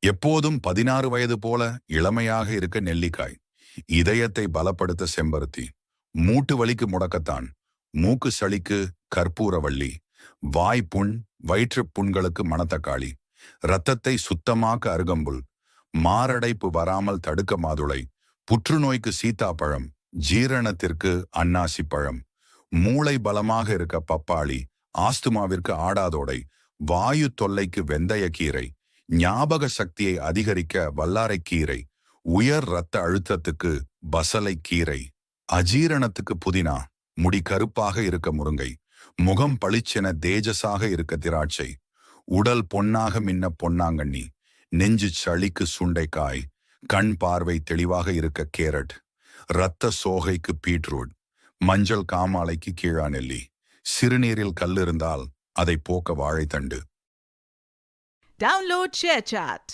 எப்போதும் 16 வயது போல இளமையாக இருக்க நெல்லிக்காய். இதயத்தை பலப்படுத்த செம்பருத்தி. மூட்டு வலிக்கு முடக்கத்தான். மூக்கு சளிக்கு கற்பூரவள்ளி. வாய் புண், வயிற்றுப் புண்களுக்கு மணத்தக்காளி. இரத்தத்தை சுத்தமாக்க அருகம்புல். மாரடைப்பு வராமல் தடுக்க மாதுளை. புற்றுநோய்க்கு சீத்தாப்பழம். ஜீரணத்திற்கு அன்னாசி பழம். மூளை பலமாக இருக்க பப்பாளி. ஆஸ்துமாவிற்கு ஆடாதோடை. வாயு தொல்லைக்கு வெந்தயக்கீரை. ஞாபக சக்தியை அதிகரிக்க வல்லாரைக்கீரை. உயர் இரத்த அழுத்தத்துக்கு பசலைக்கீரை. அஜீரணத்துக்கு புதினா. முடி கருப்பாக இருக்க முருங்கை. முகம் பளிச்சென தேஜஸாக இருக்க திராட்சை. உடல் பொன்னாக மின்ன பொன்னாங்கண்ணி. நெஞ்சு சளிக்கு சுண்டைக்காய். கண் பார்வை தெளிவாக இருக்க கேரட். இரத்த சோகைக்கு பீட்ரூட். மஞ்சள் காமாலைக்கு கீழாநெல்லி. சிறுநீரில் கல் இருந்தால் அதை போக்க வாழைத்தண்டு. Download ShareChat.